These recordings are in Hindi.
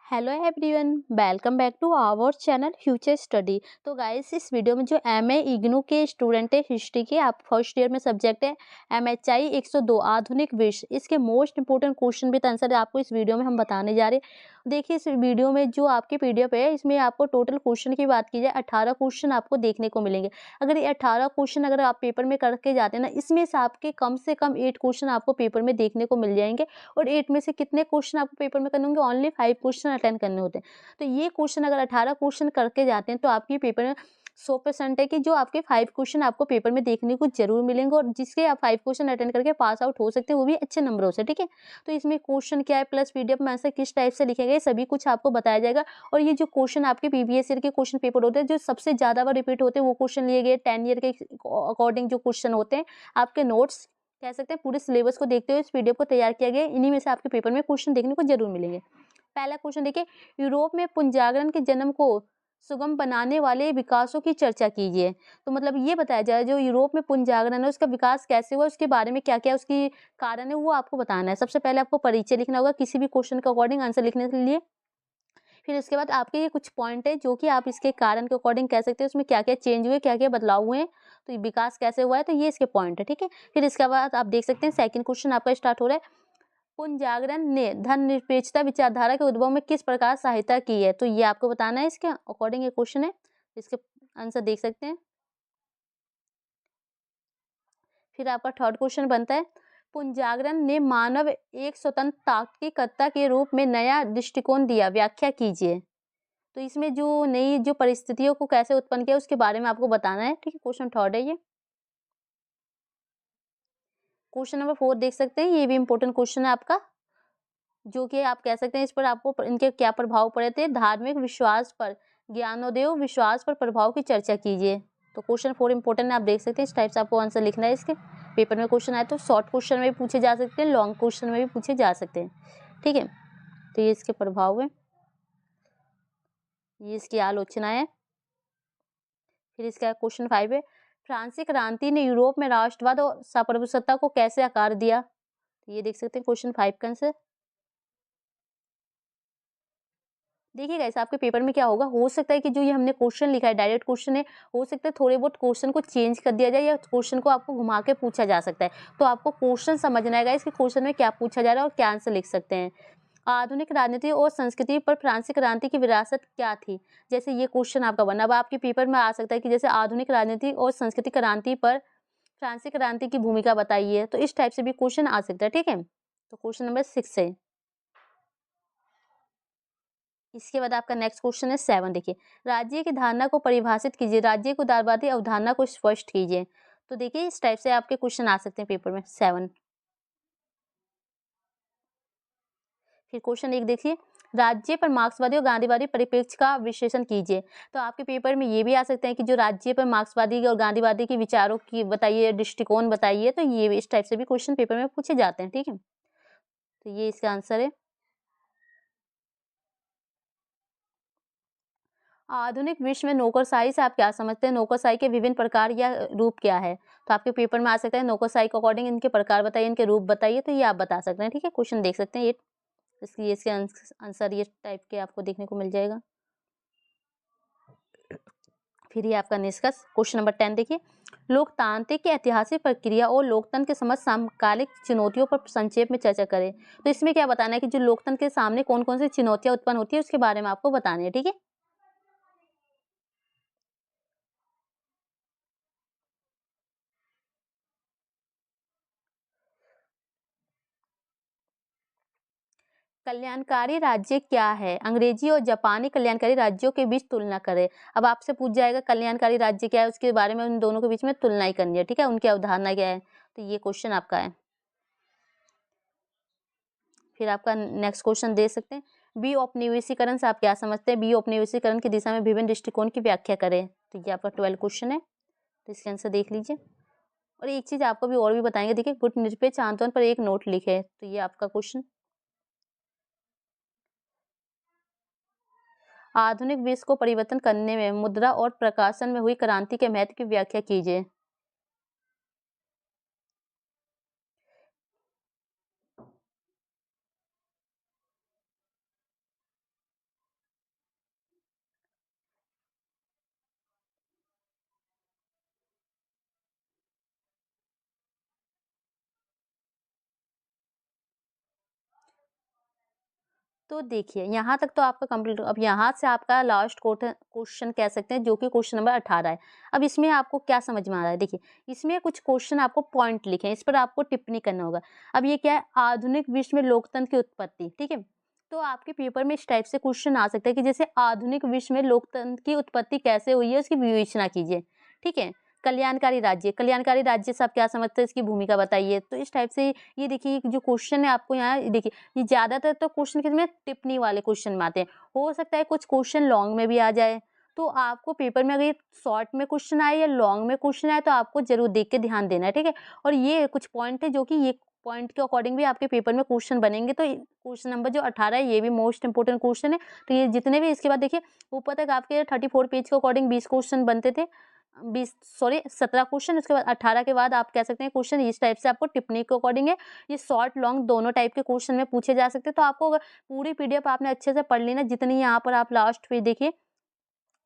Hello everyone, welcome back to our channel future study. तो गाइस, इस वीडियो में जो एमए इग्नू के स्टूडेंट है हिस्ट्री के, आप फर्स्ट ईयर में सब्जेक्ट है एमएचआई 102 आधुनिक विश्व, इसके most important question with answer आपको इस वीडियो में हम बताने जा रहे हैं। देखिए, इस वीडियो में जो आपकी पीडीएफ है, इसमें आपको टोटल क्वेश्चन की बात की जाए 18 क्वेश्चन आपको देखने को मिलेंगे। अगर ये 18 क्वेश्चन अगर आप पेपर में करके जाते हैं ना, इसमें से आपके कम से कम 8 क्वेश्चन आपको पेपर में देखने को मिल जाएंगे। और 8 में से कितने क्वेश्चन आपको पेपर में करने होंगे? ओनली 5 क्वेश्चन अटेंड करने होते हैं। तो ये क्वेश्चन अगर 18 क्वेश्चन करके जाते हैं तो आपके पेपर में 100% है कि जो आपके 5 क्वेश्चन आपको पेपर में देखने को जरूर मिलेंगे, और जिसके आप 5 क्वेश्चन अटेंड करके पास आउट हो सकते हैं, वो भी अच्छे नंबरों से। ठीक है, तो इसमें क्वेश्चन क्या है प्लस पीडीएफ में आंसर किस टाइप से लिखे गए, सभी कुछ आपको बताया जाएगा। और ये जो क्वेश्चन आपके प्रीवियस ईयर के क्वेश्चन पेपर होते हैं, जो सबसे ज्यादा बार रिपीट होते हैं, वो क्वेश्चन लिए गए 10 ईयर के अकॉर्डिंग जो क्वेश्चन होते हैं, आपके नोट्स कह सकते हैं पूरे सिलेबस को देखते हुए इस पीडीएफ को तैयार किया गया है। इन्हीं में से आपके पेपर में क्वेश्चन देखने को जरूर मिलेंगे। पहला क्वेश्चन देखिए, यूरोप में पुनर्जागरण के जन्म को सुगम बनाने वाले विकासों की चर्चा कीजिए। तो मतलब ये बताया जाए जो यूरोप में पुनर्जागरण है उसका विकास कैसे हुआ, उसके बारे में क्या क्या उसकी कारण है, वो आपको बताना है। सबसे पहले आपको परिचय लिखना होगा किसी भी क्वेश्चन के अकॉर्डिंग आंसर लिखने के लिए। फिर उसके बाद आपके ये कुछ पॉइंट है जो कि आप इसके कारण के अकॉर्डिंग कह सकते हैं, उसमें क्या क्या चेंज हुए, क्या क्या बदलाव हुए हैं, तो ये विकास कैसे हुआ है, तो ये इसके पॉइंट है। ठीक है, फिर इसके बाद आप देख सकते हैं सेकंड क्वेश्चन आपका स्टार्ट हो रहा है, पुनर्जागरण ने धर्मनिरपेक्षता विचारधारा के उद्भव में किस प्रकार सहायता की है, तो ये आपको बताना है। इसके अकॉर्डिंग ये क्वेश्चन है, इसके आंसर देख सकते हैं। फिर आपका थर्ड क्वेश्चन बनता है, पुनर्जागरण ने मानव एक स्वतंत्र तार्किकता के रूप में नया दृष्टिकोण दिया, व्याख्या कीजिए। तो इसमें जो नई जो परिस्थितियों को कैसे उत्पन्न किया उसके बारे में आपको बताना है। ठीक है, क्वेश्चन थर्ड है ये। क्वेश्चन नंबर 4 देख सकते हैं, ये भी इंपॉर्टेंट क्वेश्चन है आपका, जो कि आप कह सकते हैं इस पर आपको इनके क्या प्रभाव पड़े थे। धार्मिक विश्वास पर ज्ञानोदय विश्वास पर प्रभाव की चर्चा कीजिए। तो क्वेश्चन 4 इंपॉर्टेंट है, आप देख सकते हैं। इस टाइप से आपको आंसर लिखना है। इसके पेपर में क्वेश्चन आए तो शॉर्ट क्वेश्चन में भी पूछे जा सकते हैं, लॉन्ग क्वेश्चन में भी पूछे जा सकते हैं। ठीक है, तो ये इसके प्रभाव है, ये इसकी आलोचना है। फिर इसका क्वेश्चन 5 है, फ्रांसीसी क्रांति ने यूरोप में राष्ट्रवाद और सार्वभौमसत्ता को कैसे आकार दिया। ये देख सकते हैं क्वेश्चन 5 का आंसर। देखिए गाइस, आपके पेपर में क्या होगा, हो सकता है कि जो ये हमने क्वेश्चन लिखा है डायरेक्ट क्वेश्चन है, हो सकता है थोड़े बहुत क्वेश्चन को चेंज कर दिया जाए या क्वेश्चन को आपको घुमा के पूछा जा सकता है। तो आपको क्वेश्चन समझना है गाइस कि क्वेश्चन में क्या पूछा जा रहा है और क्या आंसर लिख सकते हैं। आधुनिक राजनीति और संस्कृति पर फ्रांसीसी क्रांति की विरासत क्या थी, जैसे ये क्वेश्चन आपका बना। अब आपके पेपर में आ सकता है कि जैसे आधुनिक राजनीति और संस्कृति क्रांति पर फ्रांसीसी क्रांति की भूमिका बताइए, तो इस टाइप से भी क्वेश्चन आ सकता है। ठीक है, तो क्वेश्चन नंबर 6 है। इसके बाद आपका नेक्स्ट क्वेश्चन है 7। देखिए, राज्य की धारणा को परिभाषित कीजिए, राज्य को उदारवादी अवधारणा को स्पष्ट कीजिए। तो देखिए, इस टाइप से आपके क्वेश्चन आ सकते हैं पेपर में 7। फिर क्वेश्चन 1 देखिए, राज्य पर मार्क्सवादी और गांधीवादी परिप्रेक्ष्य का विश्लेषण कीजिए। तो आपके पेपर में ये भी आ सकते हैं कि जो राज्य पर मार्क्सवादी और गांधीवादी के विचारों की बताइए, दृष्टिकोण बताइए। तो ये इस टाइप से भी क्वेश्चन पेपर में पूछे जाते हैं। ठीक है, तो ये इसका आंसर है। आधुनिक विश्व में नौकरशाही से आप क्या समझते हैं, नौकरशाही के विभिन्न प्रकार या रूप क्या है। तो आपके पेपर में आ सकता है नौकरशाही के अकॉर्डिंग इनके प्रकार बताइए, इनके रूप बताइए। तो ये आप बता सकते हैं। ठीक है, क्वेश्चन देख सकते हैं ये, इसके आंसर ये टाइप के आपको देखने को मिल जाएगा। फिर ये आपका निष्कर्ष क्वेश्चन नंबर 10 देखिए, लोकतांत्रिक की ऐतिहासिक प्रक्रिया और लोकतंत्र के समझ समकालिक चुनौतियों पर संक्षेप में चर्चा करें। तो इसमें क्या बताना है कि जो लोकतंत्र के सामने कौन कौन सी चुनौतियां उत्पन्न होती है उसके बारे में आपको बताना है। ठीक है, कल्याणकारी राज्य क्या है, अंग्रेजी और जापानी कल्याणकारी राज्यों के बीच तुलना करें। अब आपसे पूछ जाएगा कल्याणकारी राज्य क्या है, उसके बारे में उन दोनों के बीच में तुलना ही करनी है। ठीक है, उनकी अवधारणा क्या है, तो ये क्वेश्चन आपका है। फिर आपका नेक्स्ट क्वेश्चन दे सकते हैं, बी औपनिवेशीकरण से आप क्या समझते हैं, बी औपनिवेशीकरण की दिशा में विभिन्न दृष्टिकोण की व्याख्या करें। तो ये आपका 12 क्वेश्चन है, तो इसके आंसर देख लीजिए। और एक चीज आपको भी और भी बताएंगे, देखिए, गुटनिरपेक्ष आंदोलन पर एक नोट लिखे। तो ये आपका क्वेश्चन, आधुनिक विश्व को परिवर्तन करने में मुद्रा और प्रकाशन में हुई क्रांति के महत्व की व्याख्या कीजिए। तो देखिए यहाँ तक तो आपका कंप्लीट हो। अब यहाँ से आपका लास्ट क्वेश्चन कह सकते हैं, जो कि क्वेश्चन नंबर 18 है। अब इसमें आपको क्या समझ में आ रहा है, देखिए इसमें कुछ क्वेश्चन आपको पॉइंट लिखे हैं, इस पर आपको टिप्पणी करना होगा। अब ये क्या है, आधुनिक विश्व में लोकतंत्र की उत्पत्ति, ठीक है। तो आपके पेपर में इस टाइप से क्वेश्चन आ सकता है कि जैसे आधुनिक विश्व में लोकतंत्र की उत्पत्ति कैसे हुई है, उसकी विवेचना कीजिए, ठीक है। कल्याणकारी राज्य से आप क्या समझते हैं, इसकी भूमिका बताइए। तो इस टाइप से ये देखिए जो क्वेश्चन है आपको यहाँ देखिए, ये ज़्यादातर तो क्वेश्चन किसमें, टिप्पणी वाले क्वेश्चन में आते हैं। हो सकता है कुछ क्वेश्चन लॉन्ग में भी आ जाए, तो आपको पेपर में अगर ये शॉर्ट में क्वेश्चन आए या लॉन्ग में क्वेश्चन आए तो आपको जरूर देख के ध्यान देना है, ठीक है। और ये कुछ पॉइंट है जो कि ये पॉइंट के अकॉर्डिंग भी आपके पेपर में क्वेश्चन बनेंगे। तो क्वेश्चन नंबर जो 18 है ये भी मोस्ट इंपोर्टेंट क्वेश्चन है। तो ये जितने भी, इसके बाद देखिए ऊपर तक आपके 34 पेज के अकॉर्डिंग 20 क्वेश्चन बनते थे, 17 क्वेश्चन। उसके बाद 18 के बाद आप कह सकते हैं क्वेश्चन इस टाइप से आपको टिप्पणी के अकॉर्डिंग है। ये शॉर्ट लॉन्ग दोनों टाइप के क्वेश्चन में पूछे जा सकते हैं। तो आपको अगर पूरी पीडीएफ आपने अच्छे से पढ़ ली ना, जितनी यहाँ पर आप लास्ट पे देखिए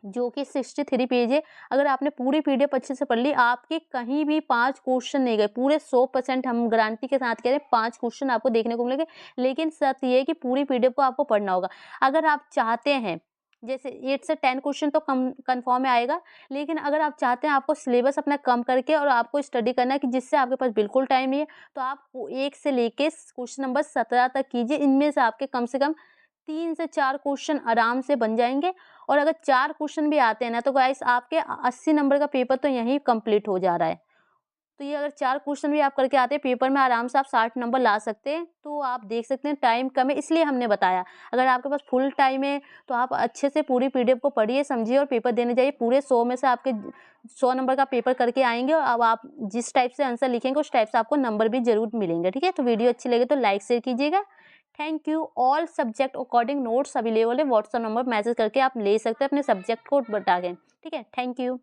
जो कि 63 पेज है, अगर आपने पूरी पीडीएफ अच्छे से पढ़ ली, आपके कहीं भी 5 क्वेश्चन नहीं गए, पूरे 100% हम गारंटी के साथ कह रहे हैं 5 क्वेश्चन आपको देखने को मिलेंगे। लेकिन शर्त ये है कि पूरी पीडीएफ को आपको पढ़ना होगा। अगर आप चाहते हैं, जैसे 8 से 10 क्वेश्चन तो कन्फर्म में आएगा, लेकिन अगर आप चाहते हैं आपको सिलेबस अपना कम करके और आपको स्टडी करना है कि जिससे आपके पास बिल्कुल टाइम नहीं है, तो आप 1 से लेके क्वेश्चन नंबर 17 तक कीजिए। इनमें से आपके कम से कम 3 से 4 क्वेश्चन आराम से बन जाएंगे। और अगर 4 क्वेश्चन भी आते हैं ना, तो गाइस आपके 80 नंबर का पेपर तो यहीं कंप्लीट हो जा रहा है। तो ये अगर 4 क्वेश्चन भी आप करके आते हैं पेपर में, आराम से आप 60 नंबर ला सकते हैं। तो आप देख सकते हैं टाइम कम है, इसलिए हमने बताया। अगर आपके पास फुल टाइम है तो आप अच्छे से पूरी पीडीएफ को पढ़िए, समझिए और पेपर देने जाइए। पूरे 100 में से आपके 100 नंबर का पेपर करके आएंगे, और अब आप जिस टाइप से आंसर लिखेंगे उस टाइप से आपको नंबर भी जरूर मिलेंगे, ठीक है। तो वीडियो अच्छी लगे तो लाइक शेयर कीजिएगा। Thank you. All subject according notes available है, व्हाट्सएप नंबर मैसेज करके आप ले सकते हैं अपने सब्जेक्ट को बता के, ठीक है। Thank you.